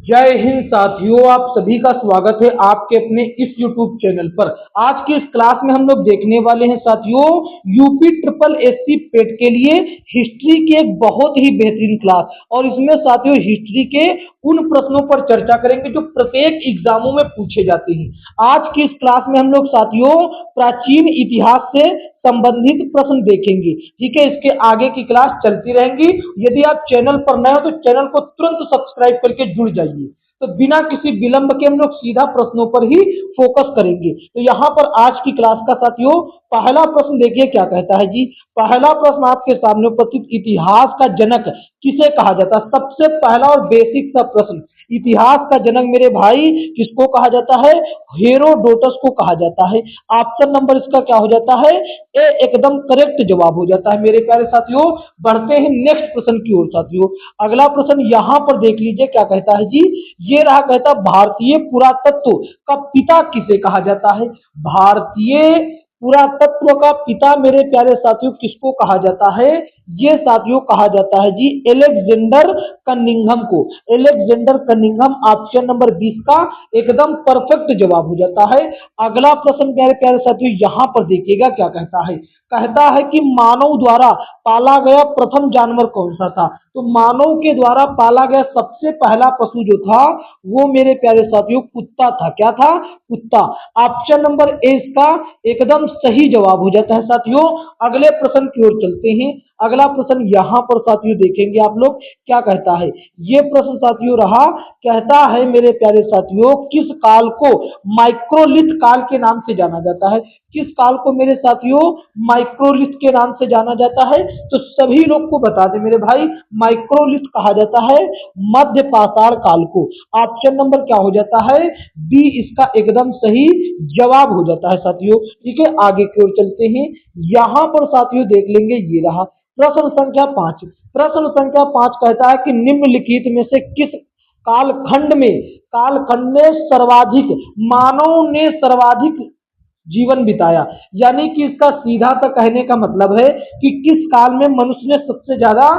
जय हिंद साथियों, आप सभी का स्वागत है आपके अपने इस YouTube चैनल पर। आज की इस क्लास में हम लोग देखने वाले हैं साथियों यूपी ट्रिपल एससी पेट के लिए हिस्ट्री की एक बहुत ही बेहतरीन क्लास। और इसमें साथियों हिस्ट्री के उन प्रश्नों पर चर्चा करेंगे जो प्रत्येक एग्जामों में पूछे जाते हैं। आज की इस क्लास में हम लोग साथियों प्राचीन इतिहास से संबंधित प्रश्न देखेंगे। ठीक है, इसके आगे की क्लास चलती रहेंगी। यदि आप चैनल पर नए हो तो चैनल को तुरंत सब्सक्राइब करके जुड़ जाइए। तो बिना किसी विलंब के हम लोग सीधा प्रश्नों पर ही फोकस करेंगे। तो यहाँ पर आज की क्लास का साथियों पहला प्रश्न देखिए क्या कहता है जी। पहला प्रश्न आपके सामने उपस्थित, इतिहास का जनक किसे कहा जाता है? सबसे पहला और बेसिक सा प्रश्न, इतिहास का जनक मेरे भाई किसको कहा जाता है? हेरोडोटस को कहा जाता है। ऑप्शन नंबर इसका क्या हो जाता है? ए एकदम करेक्ट जवाब हो जाता है मेरे प्यारे साथियों। बढ़ते हैं नेक्स्ट प्रश्न की ओर साथियों। अगला प्रश्न यहां पर देख लीजिए क्या कहता है जी। ये रहा, कहता भारतीय पुरातत्व का पिता किसे कहा जाता है? भारतीय पुरातत्व का पिता मेरे प्यारे साथियों किसको कहा जाता है? ये साथियों कहा जाता है जी एलेक्जेंडर कनिंघम को। एलेक्जेंडर कनिंघम ऑप्शन नंबर 20 का एकदम परफेक्ट जवाब हो जाता है। अगला प्रश्न प्यारे प्यारे साथियों यहां पर देखिएगा क्या कहता है। कहता है कि मानव द्वारा पाला गया प्रथम जानवर कौन सा था? तो मानव के द्वारा पाला गया सबसे पहला पशु जो था वो मेरे प्यारे साथियों कुत्ता था। क्या था? कुत्ता। ऑप्शन नंबर ए इसका एकदम सही जवाब हो जाता है साथियों। अगले प्रश्न की ओर चलते हैं। अगला प्रश्न यहां पर साथियों देखेंगे आप लोग क्या कहता है। ये प्रश्न साथियों रहा, कहता है मेरे प्यारे साथियों किस काल को माइक्रोलिथ काल के नाम से जाना जाता है? किस काल को मेरे साथियों माइक्रोलिथ के नाम से जाना जाता है? तो सभी लोग को बता दें मेरे भाई, माइक्रोलिथ कहा जाता है मध्य पाषाण काल को। ऑप्शन नंबर क्या हो जाता है? बी इसका एकदम सही जवाब हो जाता है साथियों। ठीक है, आगे की ओर चलते हैं। यहां पर साथियों देख लेंगे, ये रहा प्रश्न संख्या 5। प्रश्न संख्या 5 कहता है कि निम्नलिखित में से किस कालखंड में सर्वाधिक मानव ने सर्वाधिक जीवन बिताया? यानी कि इसका सीधा सा कहने का मतलब है कि किस काल में मनुष्य ने सबसे ज्यादा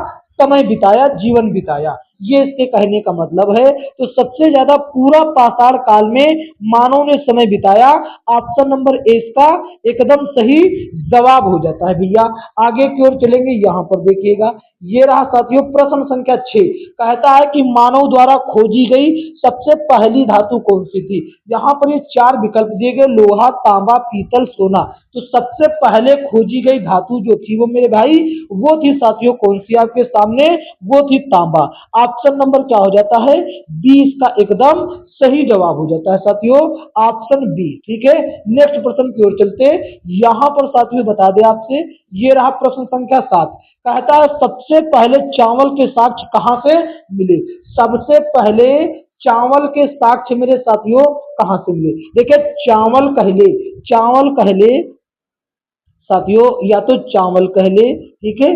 समय बिताया, जीवन बिताया, ये इसके कहने का मतलब है। तो सबसे ज्यादा पूरा पाषाण काल में मानव ने समय बिताया। ऑप्शन नंबर ए इसका एकदम सही जवाब हो जाता है भैया। आगे की ओर चलेंगे, यहां पर देखिएगा ये रहा साथियों प्रश्न संख्या 6। कहता है कि मानव द्वारा खोजी गई सबसे पहली धातु कौन सी थी? यहाँ पर ये 4 विकल्प दिए गए, लोहा, तांबा, पीतल, सोना। तो सबसे पहले खोजी गई धातु जो थी वो मेरे भाई वो थी साथियों कौन सी आपके सामने? वो थी तांबा। ऑप्शन नंबर क्या हो जाता है? बी इसका एकदम सही जवाब हो जाता है साथियों, ऑप्शन बी। ठीक है, नेक्स्ट प्रश्न की ओर चलते। यहां पर साथियों बता दें आपसे, ये रहा प्रश्न संख्या 7। कहता है सबसे पहले चावल के साक्ष्य कहां से मिले? सबसे पहले चावल के साक्ष्य मेरे साथियों कहां से मिले? देखिए चावल कहले साथियों, या तो चावल कहले, ठीक है,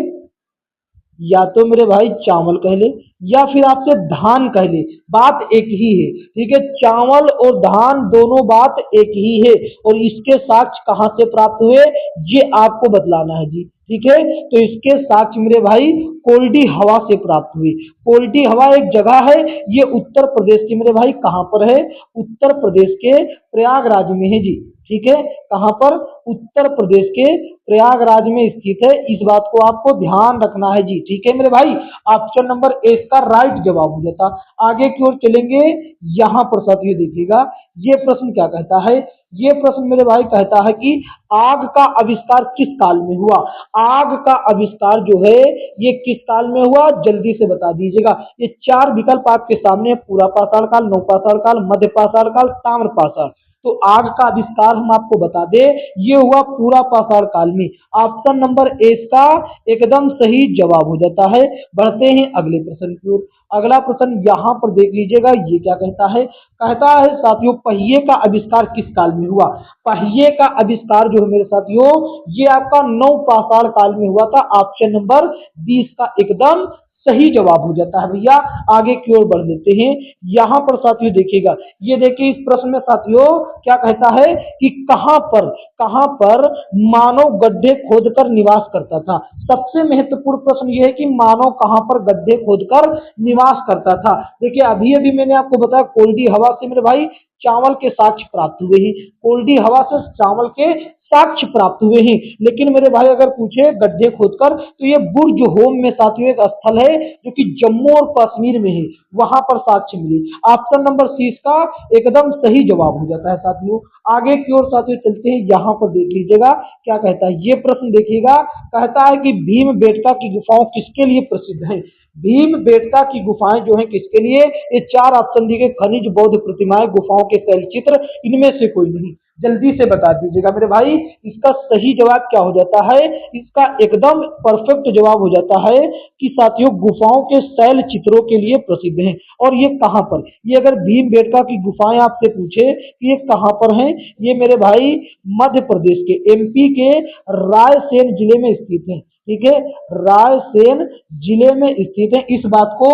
या तो मेरे भाई चावल कह ले या फिर आपसे धान कह ले, बात एक ही है। ठीक है, चावल और धान दोनों बात एक ही है। और इसके साक्ष्य कहां से प्राप्त हुए ये आपको बतलाना है जी। ठीक है, तो इसके साक्ष्य मेरे भाई कोल्डी हवा से प्राप्त हुई। कोल्डी हवा एक जगह है, ये उत्तर प्रदेश के मेरे भाई कहां पर है? उत्तर प्रदेश के प्रयागराज में है जी। ठीक है, कहां पर? उत्तर प्रदेश के प्रयागराज में स्थित है। इस बात को आपको ध्यान रखना है जी। ठीक है मेरे भाई, ऑप्शन नंबर ए का राइट जवाब हो जाता। आगे की ओर चलेंगे, यहां पर साथियों देखिएगा ये प्रश्न क्या कहता है। ये प्रश्न मेरे भाई कहता है कि आग का आविष्कार किस काल में हुआ? आग का आविष्कार जो है ये किस काल में हुआ? जल्दी से बता दीजिएगा। ये 4 विकल्प आपके सामने, पूरा पाषाण काल, नवपाषाण काल, मध्य पाषाण काल, ताम्र पाषाण। तो आग का आविष्कार हम आपको बता दें ये हुआ पूरा पाषाण काल में। ऑप्शन नंबर ए का एकदम सही जवाब हो जाता है। बढ़ते हैं अगले प्रश्न की ओर। अगला प्रश्न यहां पर देख लीजिएगा, ये क्या कहता है। कहता है साथियों पहिए का आविष्कार किस काल में हुआ? पहिए का आविष्कार जो है मेरे साथियों ये आपका नवपाषाण काल में हुआ था। ऑप्शन नंबर 20 का एकदम सही जवाब हो जाता है भैया। आगे की ओर बढ़ लेते हैं। यहाँ पर साथियों देखिएगा, ये देखिए इस प्रश्न में साथियों क्या कहता है कि कहां पर मानव गड्ढे खोदकर निवास करता था। सबसे महत्वपूर्ण प्रश्न ये है कि मानव कहां पर गड्ढे खोदकर निवास करता था। देखिए अभी अभी मैंने आपको बताया कोल्डी हवा से मेरे भाई चावल के साक्ष्य प्राप्त हुए हैं, कोल्डी हवा से चावल के साक्ष्य प्राप्त हुए हैं। लेकिन मेरे भाई अगर पूछे गड्ढे खोदकर तो ये बुर्ज होम में साथियों एक स्थल है जो कि जम्मू और कश्मीर में है, वहां पर साक्ष्य मिले। ऑप्शन नंबर सी इसका एकदम सही जवाब हो जाता है साथियों। आगे की ओर साथियों चलते हैं। यहाँ पर देख लीजिएगा क्या कहता है ये प्रश्न, देखिएगा कहता है कि भीम बेटका की गुफाओं किसके लिए प्रसिद्ध है। भीम बेटका की गुफाएं जो है किसके लिए, ये चार ऑप्शन दिए गए, खनिज, बौद्ध प्रतिमाएं, गुफाओं के शैलचित्र, इनमें से कोई नहीं। जल्दी से बता दीजिएगा मेरे भाई इसका सही जवाब क्या हो जाता है। इसका एकदम परफेक्ट जवाब हो जाता है कि साथियों गुफाओं के शैल चित्रों के लिए प्रसिद्ध हैं। और ये कहां पर, ये अगर भीम बेटका की गुफाएं आपसे पूछे कि ये कहां पर हैं, ये मेरे भाई मध्य प्रदेश के एमपी के रायसेन जिले में स्थित है। ठीक है, रायसेन जिले में स्थित है, इस बात को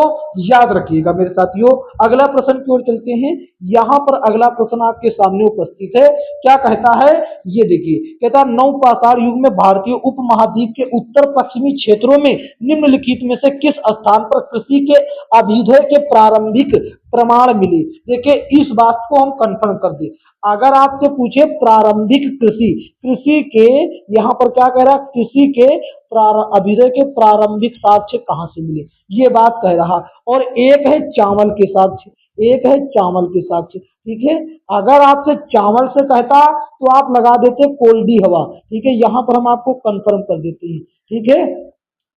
याद रखिएगा मेरे साथियों। अगला प्रश्न की ओर चलते हैं। यहां पर अगला प्रश्न आपके सामने उपस्थित है, क्या कहता है ये देखिए, कहता है नवपाषाण युग में भारतीय उपमहाद्वीप के उत्तर पश्चिमी क्षेत्रों में निम्नलिखित में से किस स्थान पर कृषि के अभ्युदय के प्रारंभिक प्रमाण मिले। देखिए इस बात को हम कंफर्म कर दें, अगर आपसे पूछे प्रारंभिक कृषि, कृषि के यहाँ पर क्या कह रहा है, कृषि के अभ्युदय के प्रारंभिक साक्ष्य कहाँ से मिले, ये बात कह रहा। और एक है चावल के साक्ष्य, एक है चावल के साक्ष्य। ठीक है, अगर आपसे चावल से कहता तो आप लगा देते कोल्डी हवा। ठीक है, यहाँ पर हम आपको कंफर्म कर देते हैं। ठीक है,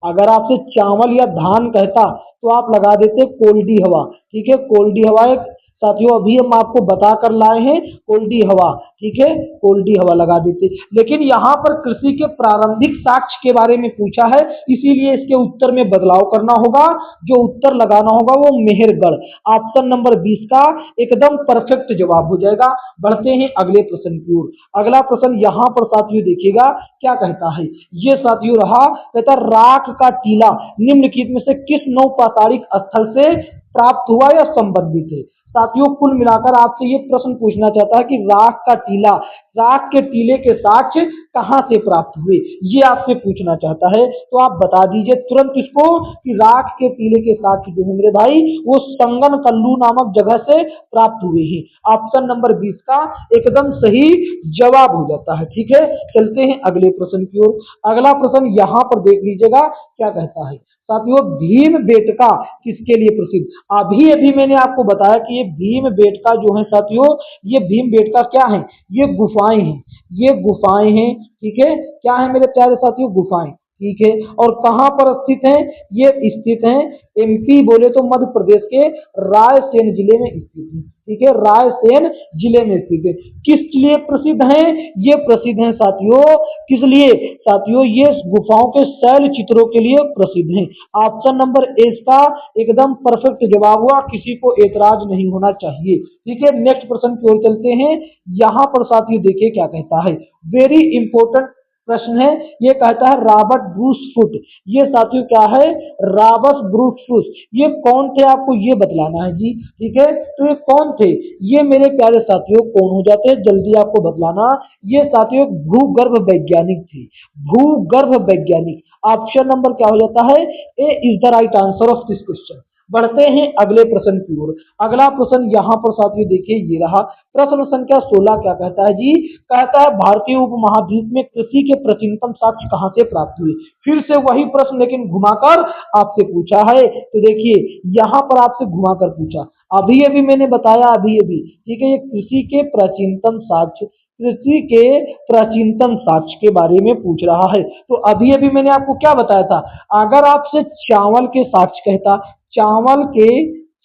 अगर आपसे चावल या धान कहता तो आप लगा देते कोल्डी हवा। ठीक है, कोल्डी हवा एक साथियों अभी हम आपको बता कर लाए हैं कोल्डी हवा। ठीक है, कोल्डी हवा लगा देते। लेकिन यहाँ पर कृषि के प्रारंभिक साक्ष्य के बारे में पूछा है, इसीलिए इसके उत्तर में बदलाव करना होगा। जो उत्तर लगाना होगा वो मेहरगढ़, ऑप्शन नंबर 20 का एकदम परफेक्ट जवाब हो जाएगा। बढ़ते हैं अगले प्रश्न की ओर। अगला प्रश्न यहाँ पर साथियों देखिएगा क्या कहता है, ये साथियों रहा, कहता राख का टीला निम्नलिखित में से किस नौपाषाणिक स्थल से प्राप्त हुआ या संबंधित है। साथियों कुल मिलाकर आपसे ये प्रश्न पूछना चाहता है कि राख का टीला, राख के टीले के साक्ष्य कहां से प्राप्त हुए, ये आपसे पूछना चाहता है। तो आप बता दीजिए तुरंत इसको कि राख के टीले के साक्ष्य जो है मेरे भाई वो संगन कल्लू नामक जगह से प्राप्त हुए हैं। ऑप्शन नंबर 20 का एकदम सही जवाब हो जाता है। ठीक है, चलते हैं अगले प्रश्न की ओर। अगला प्रश्न यहाँ पर देख लीजिएगा क्या कहता है। साथियों भीम बेटका किसके लिए प्रसिद्ध, अभी अभी मैंने आपको बताया कि ये भीम बेटका जो है साथियों, ये भीम बेटका क्या है, ये गुफाएं हैं, ये गुफाएं हैं। ठीक है, क्या है मेरे प्यारे साथियों, गुफाएं। ठीक है, और कहां पर स्थित है, ये स्थित है एमपी बोले तो मध्य प्रदेश के रायसेन जिले में स्थित है। ठीक है, रायसेन जिले में स्थित है। किस लिए प्रसिद्ध है, ये प्रसिद्ध है साथियों, किस लिए साथियों, ये गुफाओं के शैल चित्रों के लिए प्रसिद्ध है। ऑप्शन नंबर ए का एकदम परफेक्ट जवाब हुआ, किसी को एतराज नहीं होना चाहिए। ठीक है, नेक्स्ट प्रश्न की ओर चलते हैं। यहां पर साथियों देखिए क्या कहता है, वेरी इंपॉर्टेंट प्रश्न है। ये कहता है रॉबर्ट ब्रूस फुट, ये साथियों क्या है, रॉबर्ट ब्रूस फुट, ये कौन थे आपको ये बतलाना है जी। ठीक है, तो ये कौन थे, ये मेरे प्यारे साथियों कौन हो जाते हैं, जल्दी आपको बतलाना। ये साथियों भूगर्भ वैज्ञानिक थे, भूगर्भ वैज्ञानिक। ऑप्शन नंबर क्या हो जाता है, A is the right answer of this question. बढ़ते हैं अगले प्रश्न की ओर। अगला प्रश्न यहाँ पर साथियों देखिए ये रहा, प्रश्न संख्या 16 क्या कहता है जी, कहता है भारतीय उपमहाद्वीप में कृषि के प्राचीनतम साक्ष्य कहां से प्राप्त हुए। फिर से वही प्रश्न लेकिन घुमाकर आपसे पूछा है। तो देखिए यहाँ पर आपसे घुमाकर पूछा, अभी अभी मैंने बताया, अभी अभी। ठीक है, ये कृषि के प्राचीनतम साक्ष्य, कृषि के प्राचीनतम साक्ष्य के बारे में पूछ रहा है। तो अभी अभी मैंने आपको क्या बताया था, अगर आपसे चावल के साक्ष्य कहता, चावल के,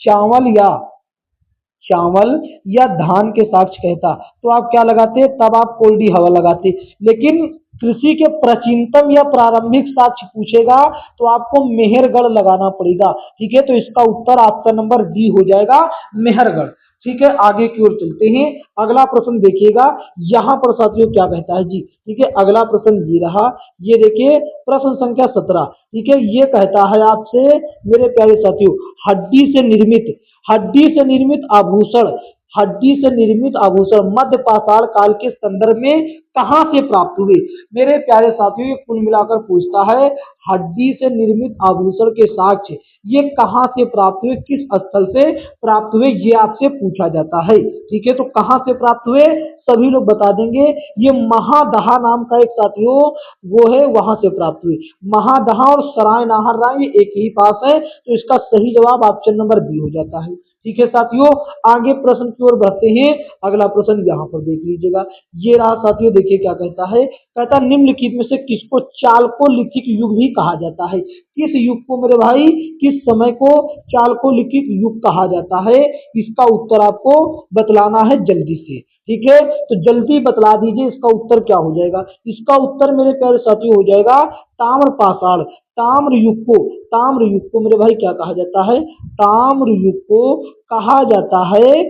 चावल या धान के साक्ष्य कहता तो आप क्या लगाते, तब आप कोल्डी हवा लगाते। लेकिन कृषि के प्राचीनतम या प्रारंभिक साक्ष्य पूछेगा तो आपको मेहरगढ़ लगाना पड़ेगा। ठीक है, तो इसका उत्तर ऑप्शन नंबर डी हो जाएगा, मेहरगढ़। ठीक है, आगे की ओर चलते हैं। अगला प्रश्न देखिएगा, यहाँ पर साथियों क्या कहता है जी। ठीक है, अगला प्रश्न ये रहा, ये देखिए प्रश्न संख्या 17। ठीक है, ये कहता है आपसे मेरे प्यारे साथियों, हड्डी से निर्मित आभूषण, हड्डी से निर्मित आभूषण मध्य पाषाण काल के संदर्भ में कहाँ से प्राप्त हुए। मेरे प्यारे साथियों, ये कुल मिलाकर पूछता है हड्डी से निर्मित आभूषण के साक्ष्य ये कहाँ से प्राप्त हुए, किस स्थल से प्राप्त हुए, ये आपसे पूछा जाता है। ठीक है, तो कहाँ से प्राप्त हुए सभी लोग बता देंगे। ये महादहा नाम का एक साथियों वो है, वहां से प्राप्त हुए। महादहा और सराय नाहर राय ये एक ही पास है, तो इसका सही जवाब ऑप्शन नंबर बी हो जाता है। ठीक है साथियों, आगे प्रश्न की ओर बढ़ते हैं। अगला प्रश्न यहाँ पर देख लीजिएगा, ये रहा साथियों। देखिए क्या कहता है, कहता निम्नलिखित में से किसको चालकोलिथिक युग भी कहा जाता है। किस युग को मेरे भाई, किस समय को चालकोलिथिक युग कहा जाता है, इसका उत्तर आपको बतलाना है जल्दी से। ठीक है, तो जल्दी बतला दीजिए इसका उत्तर क्या हो जाएगा। इसका उत्तर मेरे प्यारे साथियों हो जाएगा ताम्रपाषाण। ताम्र युग को मेरे भाई क्या कहा जाता है, ताम्र युग को कहा जाता है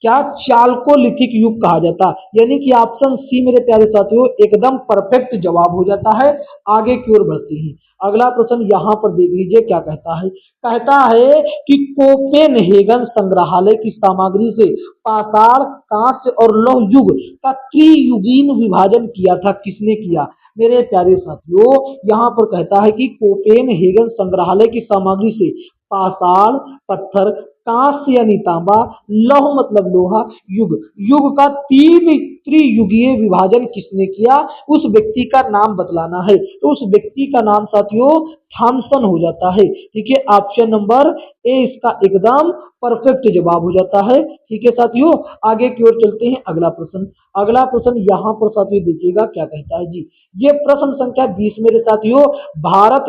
क्या, चालकोलिथिक युग कहा जाता है। यानी कि ऑप्शन सी मेरे प्यारे साथियों एकदम परफेक्ट जवाब हो जाता है। आगे की ओर बढ़ते हैं। अगला प्रश्न यहाँ पर देख लीजिए क्या कहता है, कहता है कि कोपेनहेगन संग्रहालय की सामग्री से पाषाण, कांस्य और लौह युग का त्रियुगीन विभाजन किया था, किसने किया। मेरे प्यारे साथियों, यहाँ पर कहता है कि कोपेनहेगन संग्रहालय की सामग्री से पाषाण पत्थर, कांस्य यानी तांबा, लौह मतलब लोहा, युग का तीन त्रियुगीय विभाजन किसने किया, उस व्यक्ति का नाम बतलाना है। तो उस व्यक्ति का नाम साथियों थॉमसन हो जाता है। ठीक है, ऑप्शन नंबर ए इसका एकदम परफेक्ट जवाब हो जाता है। ठीक है साथियों, आगे की ओर चलते हैं। अगला प्रश्न यहाँ पर साथियों देखिएगा क्या कहता है जी। ये प्रश्न संख्या 20 मेरे साथियों, भारत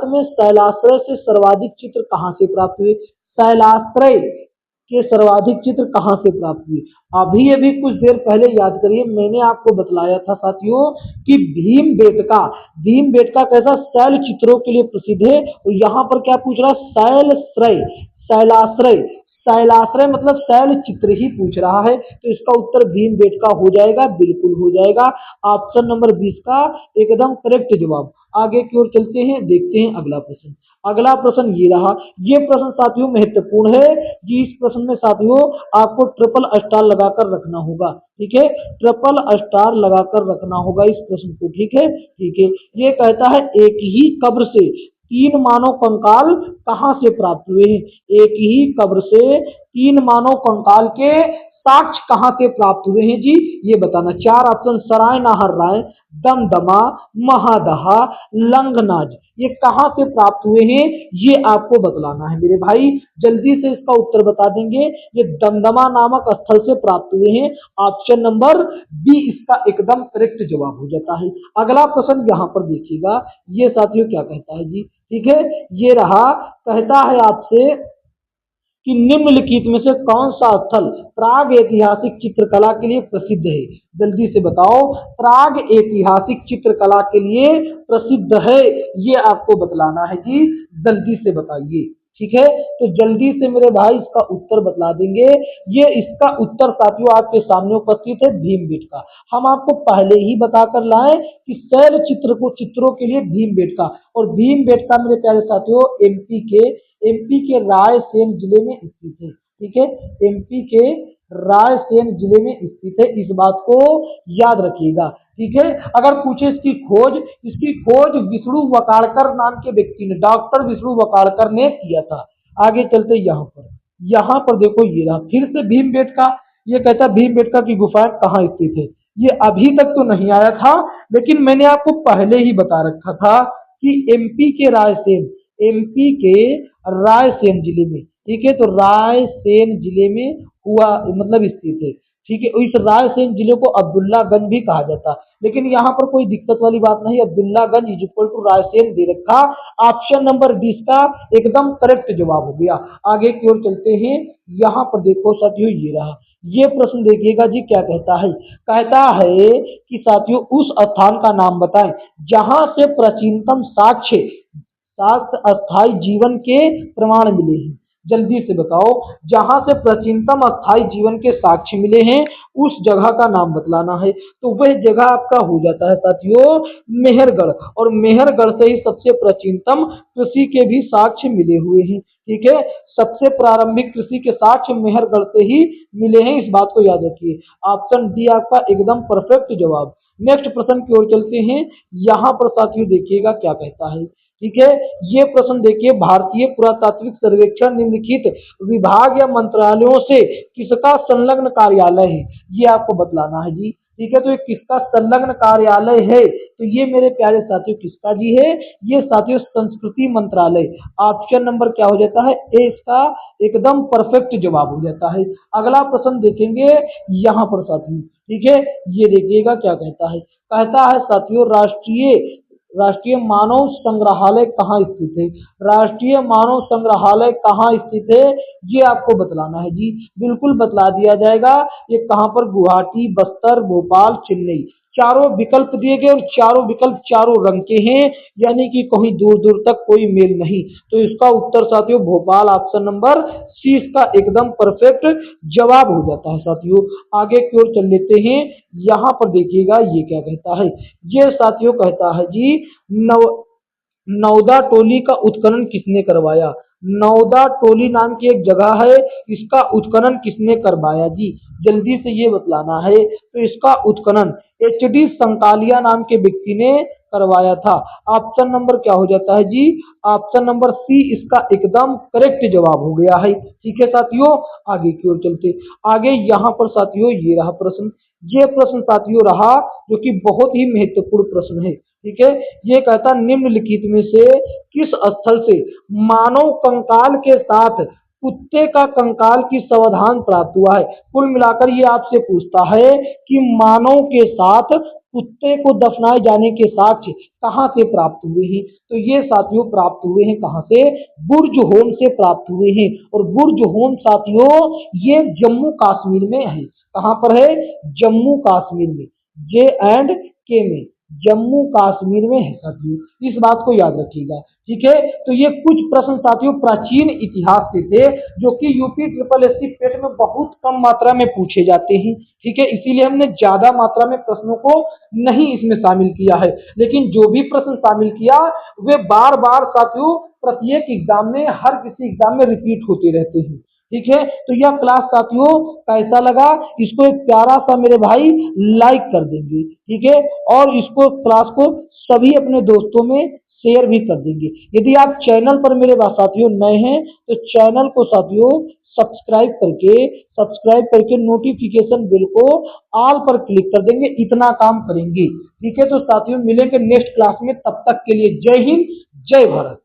में शैलाश्रय से सर्वाधिक चित्र कहाँ से प्राप्त हुए। शैलाश्रय के सर्वाधिक चित्र कहाँ से प्राप्त हुए। अभी अभी कुछ देर पहले याद करिए, मैंने आपको बतलाया था साथियों कि भीमबेटका कैसा शैल चित्रों के लिए प्रसिद्ध है। और यहाँ पर क्या पूछ रहा है, शैलाश्रय शैलाश्रय मतलब शैल चित्र ही पूछ रहा है। तो इसका उत्तर भीमबेटका हो जाएगा, बिल्कुल हो जाएगा। ऑप्शन नंबर 20 का एकदम करेक्ट जवाब। आगे की ओर चलते हैं, देखते हैं अगला प्रश्न ये रहा। ये प्रश्न साथियों महत्वपूर्ण है जी। इस प्रश्न में साथियों आपको ट्रिपल स्टार लगाकर रखना होगा। ठीक है, ट्रिपल स्टार लगाकर रखना होगा इस प्रश्न को। ठीक है, ये कहता है एक ही कब्र से तीन मानव कंकाल कहाँ से प्राप्त हुए हैं। एक ही कब्र से तीन मानव कंकाल के साक्ष्य कहाँ से प्राप्त हुए हैं जी, ये बताना। चार ऑप्शन, सराय नाहर राय, दमदमा, महादहा, लंगनाज, ये कहाँ से प्राप्त हुए हैं ये आपको बतलाना है मेरे भाई। जल्दी से इसका उत्तर बता देंगे। ये दमदमा नामक स्थल से प्राप्त हुए हैं। ऑप्शन नंबर बी इसका एकदम करेक्ट जवाब हो जाता है। अगला प्रश्न यहाँ पर देखिएगा, ये साथियों क्या कहता है जी। ठीक है, ये रहा, कहता है आपसे कि निम्नलिखित में से कौन सा स्थल प्राग ऐतिहासिक चित्रकला के लिए प्रसिद्ध है। जल्दी से बताओ, प्राग ऐतिहासिक चित्रकला के लिए प्रसिद्ध है, ये आपको बतलाना है जी। जल्दी से बताइए। ठीक है, तो जल्दी से मेरे भाई इसका उत्तर बतला देंगे। ये इसका उत्तर साथियों आपके सामने उपस्थित है भीमबेटका। हम आपको पहले ही बताकर लाए कि शैल चित्रों के लिए भीमबेटका, और भीमबेटका मेरे प्यारे साथियों एमपी के रायसेन जिले में स्थित है। ठीक है, एमपी के रायसेन जिले में स्थित है, इस बात को याद रखिएगा। ठीक है, अगर पूछे इसकी खोज विष्णु वकाड़कर नाम के व्यक्ति ने, डॉक्टर विष्णु वकाड़कर ने किया था। आगे चलते यहाँ पर देखो, ये रहा फिर से भीमबेटका। ये कहता भीमबेटका की गुफाएं कहाँ स्थित है। ये अभी तक तो नहीं आया था, लेकिन मैंने आपको पहले ही बता रखा था कि एमपी के रायसेन जिले में। ठीक है, तो रायसेन जिले में हुआ मतलब स्थित है। ठीक है, इस रायसेन जिले को अब्दुल्लागंज भी कहा जाता, लेकिन यहाँ पर कोई दिक्कत वाली बात नहीं। Abdullaganj is equal to Raisen दे रखा। ऑप्शन नंबर 20 का एकदम करेक्ट जवाब हो गया। आगे की ओर चलते हैं। यहाँ पर देखो साथियों, ये रहा, ये प्रश्न देखिएगा जी क्या कहता है कि साथियों उस स्थान का नाम बताएं जहां से प्राचीनतम साक्ष्य अस्थायी जीवन के प्रमाण मिले हैं। जल्दी से बताओ। जहां से प्राचीनतम अस्थायी जीवन के साक्ष्य मिले हैं उस जगह का नाम बतलाना है। तो वह जगह आपका हो जाता है साथियों मेहरगढ़, और मेहरगढ़ से ही सबसे प्राचीनतम कृषि के भी साक्ष्य मिले हुए हैं। ठीक है, सबसे प्रारंभिक कृषि के साक्ष्य मेहरगढ़ से ही मिले हैं, इस बात को याद रखिए। ऑप्शन डी आपका एकदम परफेक्ट जवाब। नेक्स्ट प्रश्न की ओर चलते हैं। यहाँ पर साथियों देखिएगा क्या कहता है। ठीक है, ये प्रश्न देखिए, भारतीय पुरातात्विक सर्वेक्षण निम्नलिखित विभाग या मंत्रालयों से किसका संलग्न कार्यालय है, ये आपको बतलाना है जी। ठीक है, तो ये किसका संलग्न कार्यालय है, तो ये मेरे प्यारे साथियों किसका जी है, ये साथियों संस्कृति मंत्रालय। ऑप्शन नंबर क्या हो जाता है, ए इसका एकदम परफेक्ट जवाब हो जाता है। अगला प्रश्न देखेंगे यहाँ पर साथियों। ठीक है, ये देखिएगा क्या कहता है साथियों, राष्ट्रीय मानव संग्रहालय कहाँ स्थित है। राष्ट्रीय मानव संग्रहालय कहाँ स्थित है, ये आपको बतलाना है जी। बिल्कुल बतला दिया जाएगा। ये कहाँ पर, गुवाहाटी, बस्तर, भोपाल, चेन्नई। चारों विकल्प दिए गए और चारों विकल्प चारों रंग के हैं, यानी कि कहीं दूर दूर तक कोई मेल नहीं। तो इसका उत्तर साथियों भोपाल, ऑप्शन नंबर सी इसका एकदम परफेक्ट जवाब हो जाता है साथियों। आगे की ओर चल लेते हैं। यहाँ पर देखिएगा ये क्या कहता है। ये साथियों कहता है जी, नव नौदा टोली का उत्खनन किसने करवाया। नौदा टोली नाम की एक जगह है, इसका उत्खनन किसने करवाया जी, जल्दी से ये बतलाना है। तो इसका उत्खनन एच.डी. संकालिया नाम के व्यक्ति ने करवाया था। ऑप्शन नंबर क्या हो जाता है जी, ऑप्शन नंबर सी इसका एकदम करेक्ट जवाब हो गया है। ठीक है साथियों, आगे की ओर चलते। आगे यहाँ पर साथियों ये रहा प्रश्न। ये प्रश्न साथियों रहा जो कि बहुत ही महत्वपूर्ण प्रश्न है। ठीक है, ये कहता निम्नलिखित में से किस स्थल से मानव कंकाल के साथ कुत्ते का कंकाल की समाधान प्राप्त हुआ है। कुल मिलाकर ये आपसे पूछता है कि मानव के साथ कुत्ते को दफनाए जाने के साक्ष्य कहाँ से प्राप्त हुए हैं। तो ये साथियों प्राप्त हुए हैं कहाँ से, बुर्ज होम से प्राप्त हुए हैं। और बुर्ज होम साथियों ये जम्मू कश्मीर में है। कहाँ पर है, जम्मू कश्मीर में, J&K में, जम्मू कश्मीर में है साथियों, इस बात को याद रखिएगा। ठीक है, तो ये कुछ प्रश्न साथियों प्राचीन इतिहास से थे जो कि यूपी ट्रिपल एससी पेट में बहुत कम मात्रा में पूछे जाते हैं। ठीक है, इसीलिए हमने ज्यादा मात्रा में प्रश्नों को नहीं इसमें शामिल किया है, लेकिन जो भी प्रश्न शामिल किया वे बार बार साथियों प्रत्येक एग्जाम में, हर किसी एग्जाम में रिपीट होते रहते हैं। ठीक है, तो यह क्लास साथियों कैसा लगा, इसको एक प्यारा सा मेरे भाई लाइक कर देंगे। ठीक है, और इसको क्लास को सभी अपने दोस्तों में शेयर भी कर देंगे। यदि आप चैनल पर मेरे साथियों नए हैं तो चैनल को साथियों सब्सक्राइब करके नोटिफिकेशन बिल को ऑल पर क्लिक कर देंगे, इतना काम करेंगे। ठीक है, तो साथियों मिलेंगे नेक्स्ट क्लास में, तब तक के लिए जय हिंद, जय भारत।